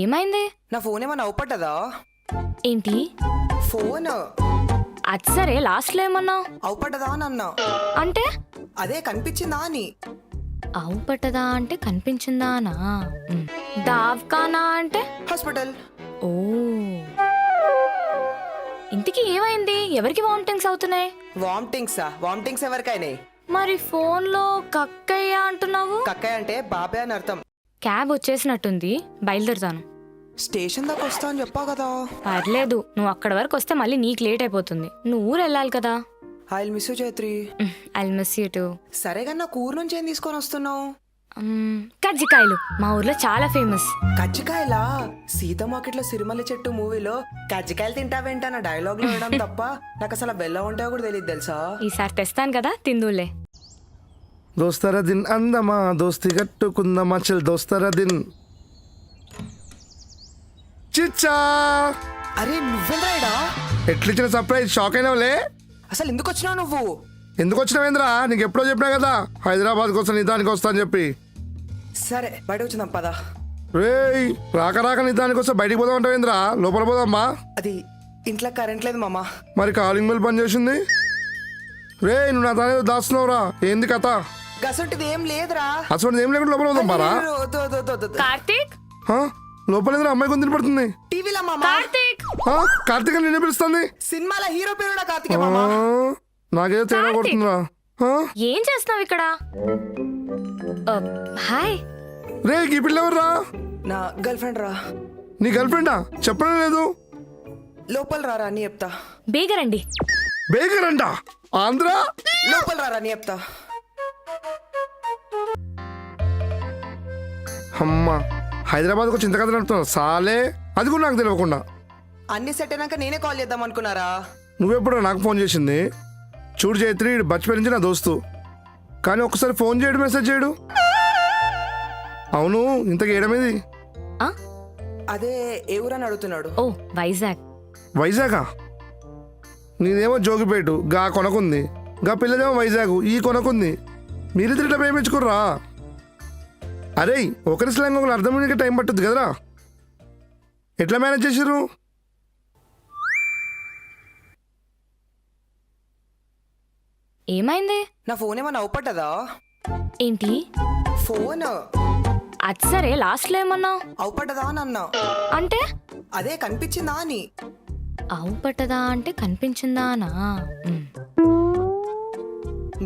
ఏమైంది? నా ఫోన్ ఏమన్నా అవుపట్టదా? ఏంటి? ఫోన్ అది సరే, లాస్ట్ లో ఏమన్నావు? అవుపట్టదా అని అన్నా. అంటే అదే కనిపించిందా అని. ఆవు పట్టదా అంటే కనిపించిందానా? దావ్కానా అంటే హాస్పిటల్. ఓ, ఇంతకీ ఏమైంది? ఎవరికి వామిటింగ్స్ అవుతున్నాయి? వామిటింగ్స్ ఎవరికైనాయి? మరి ఫోన్ లో కక్కయ్య అంటున్నావు? కక్కయ్య అంటే బాబాయ్ అని అర్థం. క్యాబ్ వచ్చేసినట్టుంది, బయలుదేరుతాను. స్టేషన్ దాకా వస్తా అని చెప్పా కదా. పర్లేదు, నువ్వు అక్కడ వరకు వస్తే మళ్ళీ నీకు లేట్ అయిపోతుంది. నువ్వు ఊరు వెళ్ళాలి కదా. I will miss you Chaitri. I miss you to. సరే కానీ నాకు ఊరు నుంచి ఏం తీసుకొని వస్తున్నావు? కజ్జికాయలు మా ఊర్లో చాలా ఫేమస్. కజ్జికాయలా? సీత మార్కెట్లో సిరిమల్లి చెట్టు మూవీలో కజ్జికాయలు తింటావేంటన్న డైలాగ్ లో వేయడం తప్ప నాకు అసలు బెల్లం ఉంటాయో కూడా తెలియదు తెలుసా. ఈసారి తెస్తాను కదా, తిందులే. దోస్తరా దిన్ అందమా దోస్తి కట్టుకుందమా చల్ దోస్తరా దిన్. చిచ్చా, అరే నువ్వెంద్రాయిడా? ఎట్లిచ్చిన సర్ప్రైజ్, షాక్ అయినావులే. అసలు ఎందుకు వచ్చినావు నువ్వు? ఎందుకు వచ్చినావేంద్రా? నీకు ఎప్పుడో చెప్పినా కదా హైదరాబాద్ కోసం నిదానికి వస్తా అని చెప్పి. సరే బయట వచ్చిందాం పదా. రేయ్, రాక రాక నిదానికి వస్తే బయటికి పోదాం అంటావేంద్రా? లోపల పోదామ్మా. అది ఇంట్లో కరెంట్ లేదు మామ. మరి కాలింగ్ బెల్ పని చేసింది. రేయ్, నువ్వు నా తానే దాస్తున్నావురా, ఏంది కథ? గసంటిది ఏం లేదురా. అసలు ఏం లేకుండా లోపల పోదాం పారా. కార్తీక్, లోపల ఏదో అమ్మాయి కొంత పడుతుంది. టీవీలో మామ. కార్తీక్, కార్తీక్ అని నిన్నే పిలుస్తుంది. సినిమాల హీరో పేరు కార్తికే మామ. నాకేదో తేడా కొడుతుందిరా. ఏం చేస్తున్నావు ఇక్కడ? హాయ్. రే, ఈ పిల్ల ఎవర్రా? నా గర్ల్ ఫ్రెండ్ రా. నీ గర్ల్ ఫ్రెండా? చెప్పడం లేదు. లోపల రారా అని చెప్తా. బేగరండి. బేగర్ అంట ఆంధ్ర. లోపల రారా అని చెప్తా. అమ్మా, హైదరాబాద్కు వచ్చి ఇంత కథ నడుపుతున్నావు సాలే. అది కూడా నాకు తెలియకుండా. అన్ని సెట్ అయినాక నేనే కాల్ చేద్దాం అనుకున్నారా. నువ్వెప్పుడో నాకు ఫోన్ చేసింది. చూడు చైత్రి, బచ్చిపోయి నుంచి నా దోస్తు, కానీ ఒక్కసారి ఫోన్ చేయడు, మెసేజ్ చేయడు. అవును, ఇంతకు ఏడమేది? అదే ఏ ఊరని అడుగుతున్నాడు. ఓ, వైజాగ్. వైజాగా? నీదేమో జోగిపేటు, గా కొనకుంది. గా పిల్లదేమో వైజాగ్, ఈ కొనకుంది. మీరిద్దరు ఇట్లా ప్రేమించుకుర్రా? అరే, ఒకరి స్లాంగ్ ఒకరు అర్థం టైం పట్టుద్ది కదరా. ఎట్లా మేనేజ్ చేసిర్రు? ఏమైంది? నా ఫోన్ ఏమన్నా అవుపట్టదా? ఏంటి? ఫోన్ అది సరే, లాస్ట్ లో ఏమన్నావు? అవుపట్టదా అని అన్నా. అంటే అదే కనిపించిందా అని. ఆవు పట్టదా అంటే కనిపించిందానా?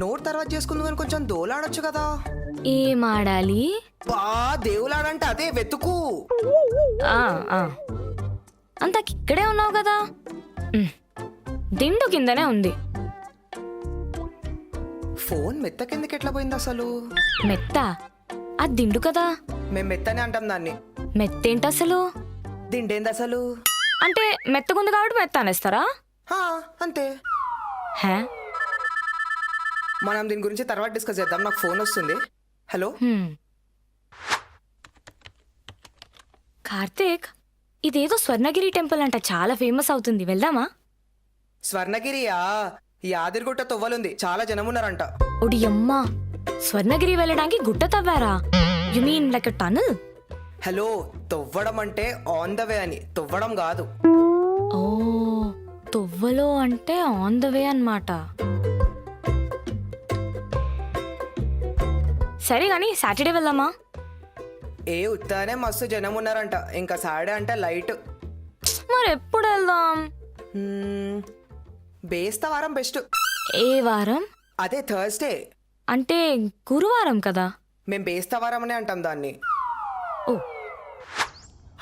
నోట్ తర్వాత చేసుకుందాం అని కొంచెం దోలాడొచ్చు కదా. ఏం ఆడాలి? బా దేవులాడంటే అదే వెతుకు. అంతకి ఇక్కడే ఉన్నావు కదా. దిండు కిందనే ఉంది. ఫోన్ మెత్త కిందకి ఎట్లా పోయింది అసలు? మెత్త? అది దిండు కదా. మేము మెత్తనే అంటాం దాన్ని. మెత్తేంటి అసలు? దిండేంది అసలు? అంటే మెత్తగుంది కాబట్టి మెత్త అనేస్తారా? అంతే. హే, మనం దీని గురించి తర్వాత డిస్కస్ చేద్దాం. నాకు ఫోన్ వస్తుంది. హలో కార్తీక్, ఇదేదో స్వర్ణగిరి టెంపుల్ అంట, చాలా ఫేమస్ అవుతుంది, వెళ్దామా? స్వర్ణగిరియా? యాదిరిగుట్ట తొవ్వలుంది, చాలా జనం ఉన్నారంట. ఒడి అమ్మా, స్వర్ణగిరి వెళ్ళడానికి గుట్ట తవ్వారా? You mean like tunnel? Hello, తొవ్వడం అంటే ఆన్ ద వే అని, తొవ్వడం కాదు. ఓ, తొవ్వలో అంటే ఆన్ ద వే అన్నమాట. సరే గాని సాటర్డే వెళ్దామా? ఏ ఉత్తానే మస్తు జనం ఉన్నారంట. ఇంకా సాడే అంటే లైట్. మరి ఎప్పుడు వెళ్దాం? బేస్తవారం బెస్ట్. ఏ వారం? అదే థర్స్డే. అంటే గురువారం కదా. మేం బేస్తవారం అనే అంటాం దాన్ని. ఓ,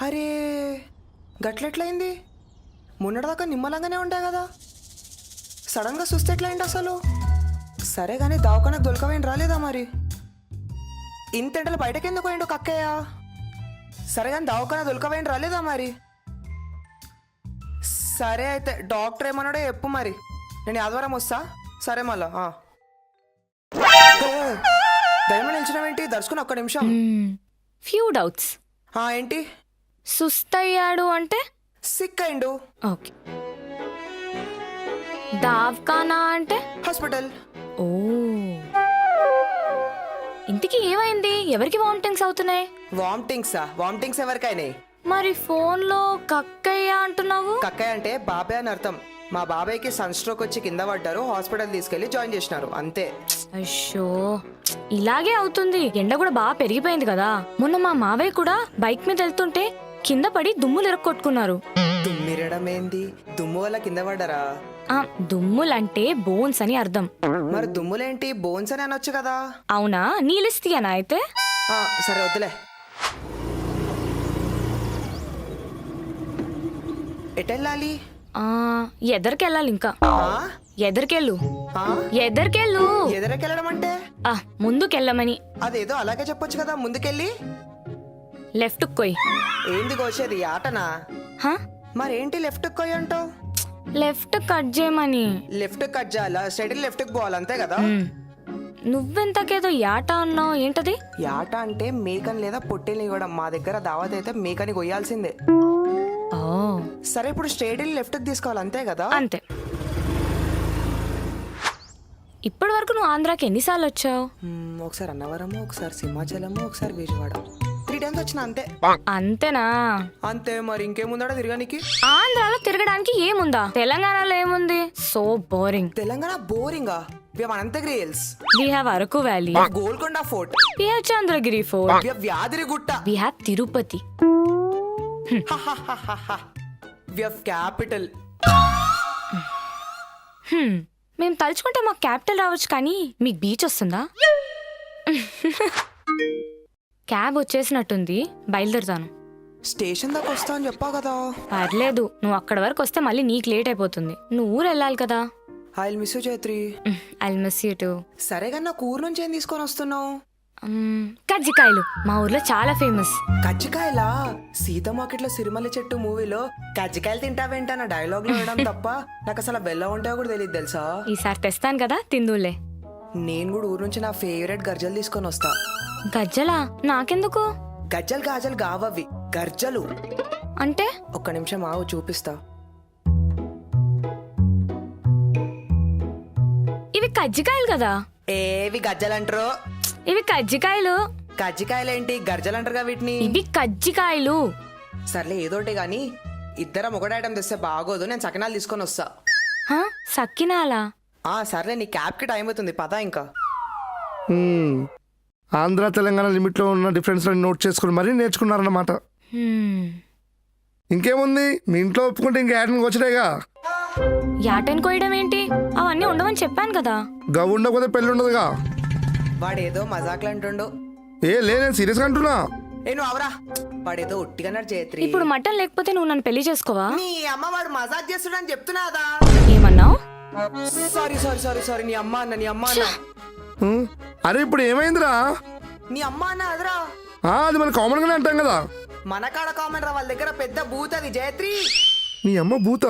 అరే గట్లెట్లయింది? మొన్నటిదాకా నిమ్మలంగానే ఉండే కదా, సడన్ గా చూస్తే ఎట్లయింది అసలు? సరే గానీ దావకానికి దొరకవేంటి రాలేదా మరి? ఇంతెంటలు బయటకి ఎందుకు పోయిండు కక్కయ్య? సరే కానీ దావకాన దొరకవేంటి రాలేదా మరి? సరే అయితే డాక్టర్ ఏమన్నాడో చెప్పు మరి, నేను ఆదివారం వస్తా. సరే మళ్ళా దయమ నిలిచినవేంటి? దర్శకుని ఒక్క నిమిషం. Few doubts. ఏంటి? సుస్తయ్యాడు అంటే సిక్ అయిండు. ఓకే. దావ్కానా అంటే హాస్పిటల్. ఓ, ఇంతకీ ఏమైంది? ఎవరికి వామిటింగ్స్ అవుతున్నాయి? వామిటింగ్స్ ఎవరికైనాయి? మరి ఫోన్ లో కక్కయ్య అంటున్నావు? కక్కయ్య అంటే బాబాయ్ అని అర్థం. మా బాబాయ్కి సన్ స్ట్రోక్ వచ్చి కింద పడ్డారు, హాస్పిటల్ తీసుకెళ్లి జాయిన్ చేసినారు అంతే. అయ్యో, ఇలాగే అవుతుంది. ఎండ కూడా బాగా పెరిగిపోయింది కదా. మొన్న మా మావయ్య కూడా బైక్ మీద వెళ్తుంటే కింద పడి దుమ్ములు ఇరక్కొట్టుకున్నారు. దుమ్మిరడం ఏంది? దుమ్ము వల్ల కింద పడ్డారా? దుమ్ములంటే బోన్స్ అని అర్థం. మరి దుమ్ములేంటి, బోన్స్ అని అనొచ్చు కదా. అవునా, నీలిస్తీయనా అయితే? సరే వద్దులే. ఎటెళ్ళాలి? ఎదరికెళ్ళాలి. ఇంకా ఎదరికెళ్ళు. ఎదరికెళ్ళు. ఎదరికెళ్ళడం అంటే ముందుకెళ్ళమని. అదేదో అలాగే చెప్పొచ్చు కదా, ముందుకెళ్ళి లెఫ్ట్ కొయ్. ఏంది కోసేది, ఆటనా? మరేంటి లెఫ్ట్ కొయ్ అంటావు? లెఫ్ట్ కట్ చేయమని. లెఫ్ట్ కట్ చేయాలా? స్ట్రైట్ లెఫ్ట్ కి పోవాలి అంతే కదా. నువ్వెంతకేదో యాట అన్నావు, ఏంటది? యాట అంటే మేకని లేదా పొట్టేల్ని ఇవ్వడం. మా దగ్గర దావత్ అయితే మేకని కొయ్యాల్సిందే. సరే, ఇప్పుడు స్ట్రైట్ వెళ్ళి లెఫ్ట్ కి తీసుకోవాలి అంతే కదా. అంతే. ఇప్పటి వరకు నువ్వు ఆంధ్రాకి ఎన్నిసార్లు వచ్చావు? ఒకసారి అన్నవరము, ఒకసారి సింహాచలము, ఒకసారి విజయవాడ. 3 times వచ్చిన అంతే. అంతేనా? అంతే. మరి ఇంకేముందా తిరగడానికి? ఆంధ్రాలో తిరగడానికి ఏముందా? తెలంగాణలో ఏముంది? So boring. తెలంగాణ బోరింగా? We have Anantagiri Hills. We have Araku Valley. Golconda Fort. We have Chandragiri Fort. We have Yadirigutta. We have Tirupati. We have capital. మేము తలుచుకుంటే మాకు క్యాపిటల్ రావచ్చు, కానీ మీకు బీచ్ వస్తుందా? క్యాబ్ వచ్చేసినట్టుంది, బయలుదేరుతాను. స్టేషన్ దాకా వస్తా అని చెప్పా కదా. పర్లేదు, నువ్వు అక్కడ వరకు వస్తే మళ్ళీ నీకు లేట్ అయిపోతుంది. నువ్వు ఊరు వెళ్ళాలి కదా. I'll miss you, Chaitri. I'll miss you too. సరే కానీ నాకు ఊరు నుంచి ఏం తీసుకొని వస్తున్నావు? కజ్జికాయలు మా ఊర్లో చాలా ఫేమస్. కజ్జికాయలా? సీత మార్కెట్లో సిరిమల్లి చెట్టు మూవీలో కజ్జికాయలు తింటావేంటన్న డైలాగ్ లో వినడం తప్ప నాకు అసలు వెళ్ళ ఉంటాయో కూడా తెలియదు తెలుసా. ఈసారి తెస్తాను కదా, తిందులే. నేను కూడా ఊరు నుంచి నా ఫేవరెట్ గర్జలు తీసుకొని వస్తా. గజ్జలా? నాకెందుకు? గజ్జలు గాజలు కావవి, గర్జలు అంటే. ఒక్క నిమిషం ఆవు, చూపిస్తా. ఇవి కజ్జికాయలు కదా. ఏవి గజ్జలు అంటారు? ఇవి కజ్జికాయలు. కజ్జికాయలేంటి, గర్జలు అంటారుగా వీటిని. ఇవి కజ్జికాయలు. సర్లే ఏదోటి గాని, ఇద్దరం ఒకటి ఐటమ్ తెస్తే బాగోదు. నేను సకినాలు తీసుకొని వస్తా. సక్కినాలా? సర్లే, నీ క్యాబ్ కి టైం అవుతుంది, పదా ఇంకా. ఆంధ్ర తెలంగాణ లిమిట్లో ఉన్న డిఫరెన్స్ నోట్ చేసుకుని మరీ నేర్చుకున్నారన్నమాట. ఇంకేముంది, మీ ఇంట్లో ఒప్పుకుంటే ఇంకా యాటన్ వచ్చినాయిగా. యాటన్ కోయడం ఏంటి? అవన్నీ ఉండవని చెప్పాను కదా. గవ్ ఉండకపోతే పెళ్ళి ఉండదుగా. వాడేదో మజాక్లు అంటుండు. నేను సీరియస్ గా అంటున్నా. నువ్వు అవరా, వాడేదో ఉట్టిగన్నాడు చేత్రి. ఇప్పుడు మటన్ లేకపోతే నువ్వు నన్ను పెళ్లి చేసుకోవా? నీ అమ్మ వాడు మజాక్ చేస్తుడని చెప్తున్నాదా? ఏమన్నావు? సారీ సారీ సారీ సారీ, నీ అమ్మ అన్న, నీ అమ్మ అన్న. అరే ఇప్పుడు ఏమైందిరా? నీ అమ్మ అన్న అదరా. అది మన కామన్ గానే అంటాం కదా. మన కాడ కామన్ రా, వాళ్ళ దగ్గర పెద్ద బూత్ అది జయత్రి. నీ అమ్మ భూత?